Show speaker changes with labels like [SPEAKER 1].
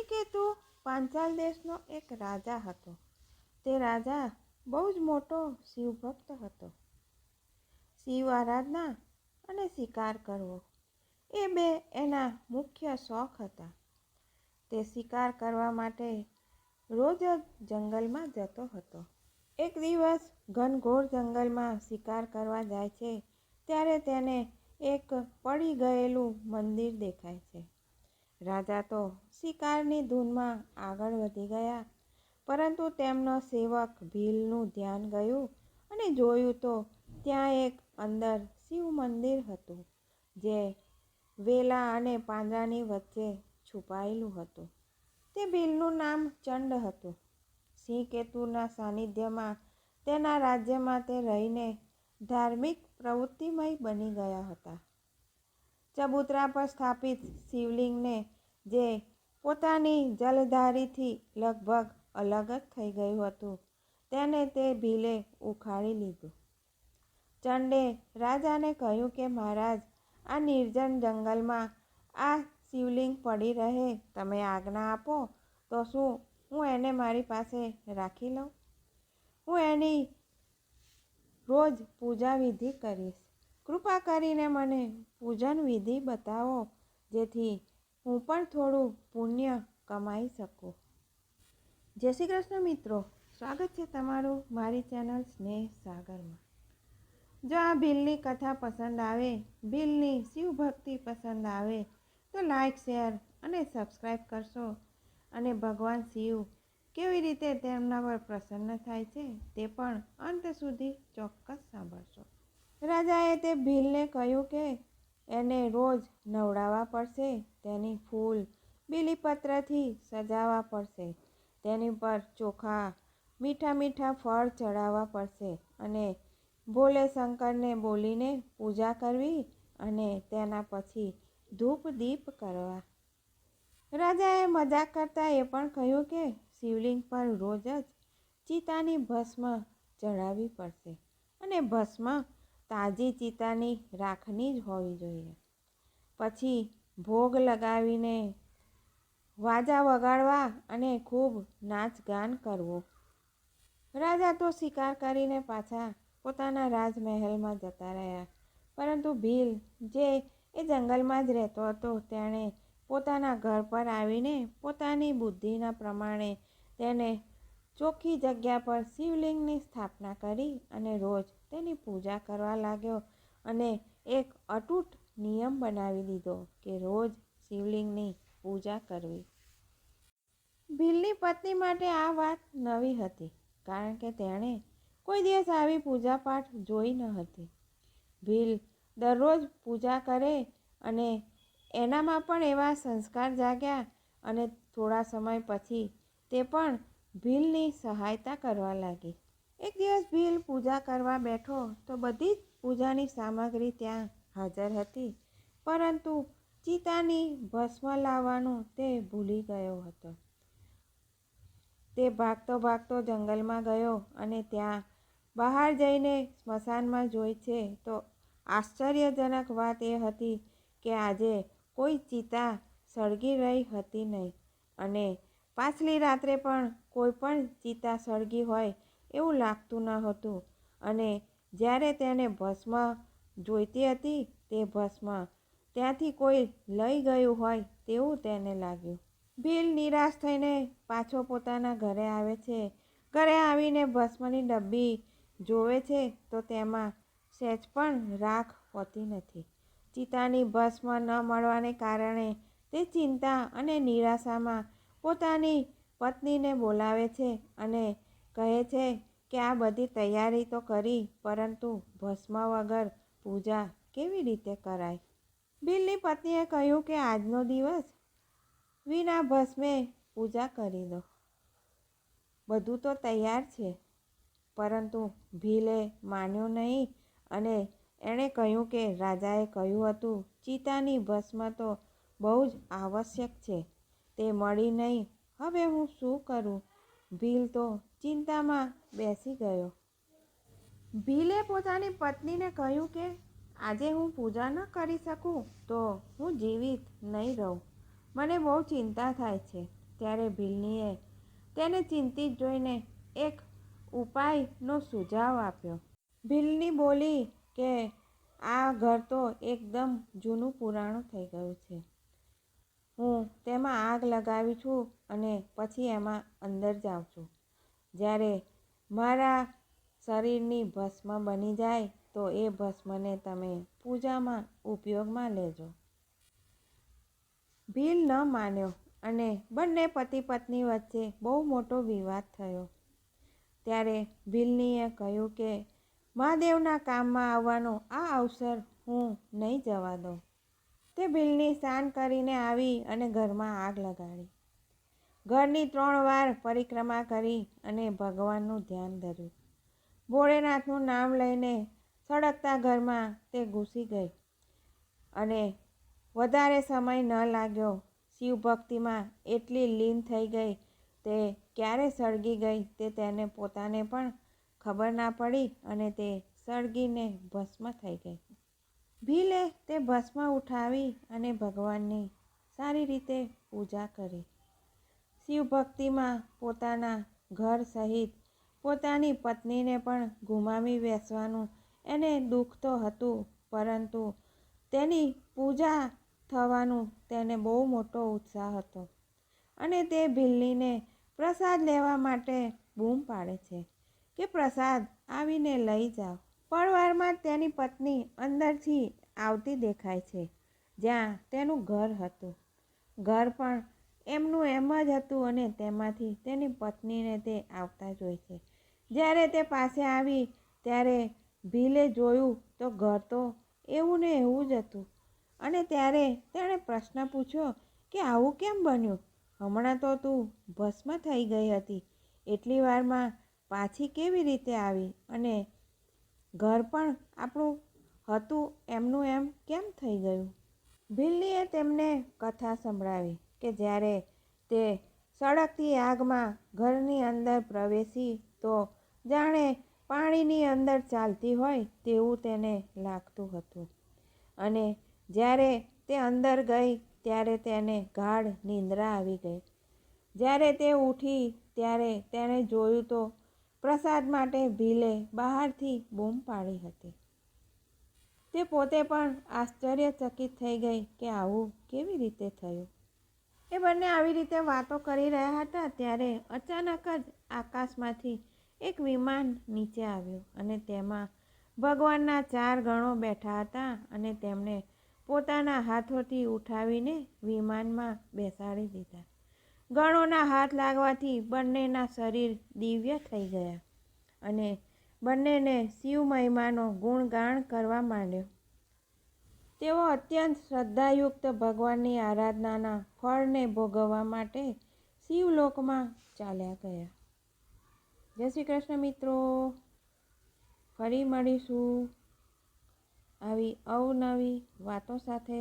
[SPEAKER 1] શ્રીકેતુ પાંચાલ દેશનો એક રાજા હતો. તે રાજા બહુ જ મોટો શિવભક્ત હતો. શિવ આરાધના અને શિકાર કરવો એ બે એના મુખ્ય શોખ હતા. તે શિકાર કરવા માટે રોજ જ જંગલમાં જતો હતો. એક દિવસ ઘનઘોર જંગલમાં શિકાર કરવા જાય છે ત્યારે તેને એક પડી ગયેલું મંદિર દેખાય છે. રાજા તો શિકારની ધૂનમાં આગળ વધી ગયા, પરંતુ તેમનો સેવક ભીલનું ધ્યાન ગયું અને જોયું તો ત્યાં એક અંદર શિવ મંદિર હતું, જે વેલા અને પાંજરાની વચ્ચે છુપાયેલું હતું. તે ભીલનું નામ ચંડ હતું. શ્રીકેતુના સાનિધ્યમાં તેના રાજ્યમાં તે રહીને ધાર્મિક પ્રવૃત્તિમય બની ગયા હતા. ચબૂતરા પર સ્થાપિત શિવલિંગને, જે પોતાની જલધારીથી લગભગ અલગ જ થઈ ગયું હતું, તેને તે ભીલે ઉખાડી લીધું. ચંડે રાજાને કહ્યું કે મહારાજ, આ નિર્જન જંગલમાં આ શિવલિંગ પડી રહે, તમે આજ્ઞા આપો તો શું હું એને મારી પાસે રાખી લઉં? હું એની રોજ પૂજા વિધિ કરીશ. કૃપા કરીને મને પૂજન વિધિ બતાવો, જેથી હું પણ થોડું પુણ્ય કમાઈ શકું. જય શ્રી કૃષ્ણ મિત્રો, સ્વાગત છે તમારું મારી ચેનલ સ્નેહ સાગરમાં. જો આ ભીલની કથા પસંદ આવે, ભીલની શિવભક્તિ પસંદ આવે તો લાઈક, શેર અને સબસ્ક્રાઈબ કરશો. અને ભગવાન શિવ કેવી રીતે તેમના પર પ્રસન્ન થાય છે તે પણ અંત સુધી ચોક્કસ સાંભળશો. રાજાએ તે ભીલને કહ્યું કે એને રોજ નવડાવવા પડશે, તેની ફૂલ બીલીપત્રથી સજાવવા પડશે, તેની પર ચોખા, મીઠા મીઠા ફળ ચડાવવા પડશે અને ભોલે શંકરને બોલીને પૂજા કરવી અને તેના પછી ધૂપ દીપ કરવા. રાજાએ મજાક કરતા એ પણ કહ્યું કે શિવલિંગ પર રોજ જ ચિતાની ભસ્મ ચડાવવી પડશે અને ભસ્મ તાજી ચિતાની રાખની જ હોવી જોઈએ. પછી ભોગ લગાવીને વાજા વગાડવા અને ખૂબ નાચગાન કરવું. રાજા તો શિકાર કરીને પાછા પોતાના રાજમહેલમાં જતા રહ્યા, પરંતુ ભીલ, જે એ જંગલમાં જ રહેતો હતો, તેણે પોતાના ઘર પર આવીને પોતાની બુદ્ધિના પ્રમાણે તેને ચોખ્ખી જગ્યા પર શિવલિંગની સ્થાપના કરી અને રોજ તેની પૂજા કરવા લાગ્યો અને એક અતૂટ નિયમ બનાવી દીધો કે રોજ શિવલિંગની પૂજા કરવી. ભીલની પત્ની માટે આ વાત નવી હતી, કારણ કે તેણે કોઈ દિવસ આવી પૂજાપાઠ જોઈ ન હતી. ભીલ દરરોજ પૂજા કરે અને એનામાં પણ એવા સંસ્કાર જાગ્યા અને થોડા સમય પછી તે પણ ભીલની સહાયતા કરવા લાગી. એક દિવસ ભીલ પૂજા કરવા બેઠો તો બધી જ પૂજાની સામગ્રી ત્યાં હાજર હતી, પરંતુ ચિતાની ભસ્મ લાવવાનું તે ભૂલી ગયો હતો. તે ભાગતો ભાગતો જંગલમાં ગયો અને ત્યાં બહાર જઈને સ્મશાનમાં જોઈ છે તો આશ્ચર્યજનક વાત એ હતી કે આજે કોઈ ચિતા સળગી રહી હતી નહીં અને પાછલી રાત્રે પણ કોઈ પણ ચિતા સળગી હોય એવું લાગતું ન હતું. અને જ્યારે તેને ભસ્મ જોઈતી હતી, તે ભસ્મ ત્યાંથી કોઈ લઈ ગયું હોય તેવું તેને લાગ્યું. ભીલ નિરાશ થઈને પાછો પોતાના ઘરે આવે છે. ઘરે આવીને ભસ્મની ડબ્બી જોવે છે તો તેમાં સહેજ પણ રાખ હોતી નથી. ચિતાની ભસ્મ ન મળવાને કારણે તે ચિંતા અને નિરાશામાં પોતાની પત્નીને બોલાવે છે અને કહે છે કે આ બધી તૈયારી તો કરી, પરંતુ ભસ્મ વગર પૂજા કેવી રીતે કરાય? ભીલની પત્નીએ કહ્યું કે આજનો દિવસ વિના ભસ્મે પૂજા કરી દો. બધું તો તૈયાર છે, પરંતુ ભીલે માન્યો નહીં અને એણે કહ્યું કે રાજાએ કહ્યું હતું ચિતાની ભસ્મ તો બહુ જ આવશ્યક છે, તે મળી નહીં, હવે હું શું કરું? ભીલ તો ચિંતામાં બેસી ગયો. ભીલે પોતાની પત્નીને કહ્યું કે આજે હું પૂજા ન કરી શકું તો હું જીવિત નહીં રહું. મને બહુ ચિંતા થાય છે. ત્યારે ભીલનીએ તેને ચિંતિત જોઈને એક ઉપાયનો સુઝાવ આપ્યો. ભીલની બોલી કે આ ઘર તો એકદમ જૂનું પુરાણું થઈ ગયું છે. હું તેમાં આગ લગાવી છું અને પછી એમાં અંદર જાઉં છું. જ્યારે મારા શરીરની ભસ્મ બની જાય તો એ ભસ્મને તમે પૂજામાં ઉપયોગમાં લેજો. ભીલ ન માન્યો અને બંને પતિ પત્ની વચ્ચે બહુ મોટો વિવાદ થયો. ત્યારે ભીલનીએ કહ્યું કે મહાદેવના કામમાં આવવાનો આ અવસર હું નહીં જવા દઉં. તે ભીલની શાન કરીને આવી અને ઘરમાં આગ લગાડી. ઘરની 3 વાર પરિક્રમા કરી અને ભગવાનનું ધ્યાન ધર્યું. ભોળેનાથનું નામ લઈને સળગતા ઘરમાં તે ઘૂસી ગઈ અને વધારે સમય ન લાગ્યો. શિવભક્તિમાં એટલી લીન થઈ ગઈ તે ક્યારે સળગી ગઈ તે તેને પોતાને પણ ખબર ના પડી અને તે સળગીને ભસ્મ થઈ ગઈ. ભીલે તે ભસ્મ ઉઠાવી અને ભગવાનની સારી રીતે પૂજા કરી. શિવભક્તિમાં પોતાના ઘર સહિત પોતાની પત્નીને પણ ગુમાવી બેસવાનું એને દુઃખ તો હતું, પરંતુ તેની પૂજા થવાનું તેને બહુ મોટો ઉત્સાહ હતો અને તે ભીલનીને પ્રસાદ લેવા માટે બૂમ પાડે છે કે પ્રસાદ આવીને લઈ જાઓ. પળવારમાં તેની પત્ની અંદરથી આવતી દેખાય છે જ્યાં તેનું ઘર હતું. ઘર પણ એમનું એમ જ હતું અને તેમાંથી તેની પત્નીને તે આવતા જોઈ છે. જ્યારે તે પાસે આવી ત્યારે ભીલે જોયું તો ઘર તો એવું ને એવું જ હતું અને ત્યારે તેણે પ્રશ્ન પૂછ્યો કે આવું કેમ બન્યું? હમણાં તો તું ભસ્મ થઈ ગઈ હતી, એટલી વારમાં પાછી કેવી રીતે આવી અને ઘર પણ આપણું હતું એમનું એમ કેમ થઈ ગયું? ભીલનીએ તેમને કથા સંભળાવી કે જ્યારે તે સળગતી આગમાં ઘરની અંદર પ્રવેશી તો જાણે પાણીની અંદર ચાલતી હોય તેવું તેને લાગતું હતું અને જ્યારે તે અંદર ગઈ ત્યારે તેને ગાઢ નિંદ્રા આવી ગઈ. જ્યારે તે ઉઠી ત્યારે તેણે જોયું તો પ્રસાદ માટે ભીલે બહારથી બૂમ પાડી હતી. તે પોતે પણ આશ્ચર્યચકિત થઈ ગઈ કે આવું કેવી રીતે થયું. એ બંને આવી રીતે વાતો કરી રહ્યા હતા ત્યારે અચાનક જ આકાશમાંથી એક વિમાન નીચે આવ્યું અને તેમાં ભગવાનના 4 ગણો બેઠા હતા અને તેમણે પોતાના હાથોથી ઉઠાવીને વિમાનમાં બેસાડી દીધા. ગણોના હાથ લાગવાથી બંનેના શરીર દિવ્ય થઈ ગયા અને બંનેને શિવ મહિમાનો ગુણગાન કરવા માંડ્યો. તેઓ અત્યંત શ્રદ્ધાયુક્ત ભગવાનની આરાધનાના ફળને ભોગવવા માટે શિવલોકમાં ચાલ્યા ગયા. જય શ્રી કૃષ્ણ મિત્રો. ફરી મળીશું આવી અવનવી વાતો સાથે.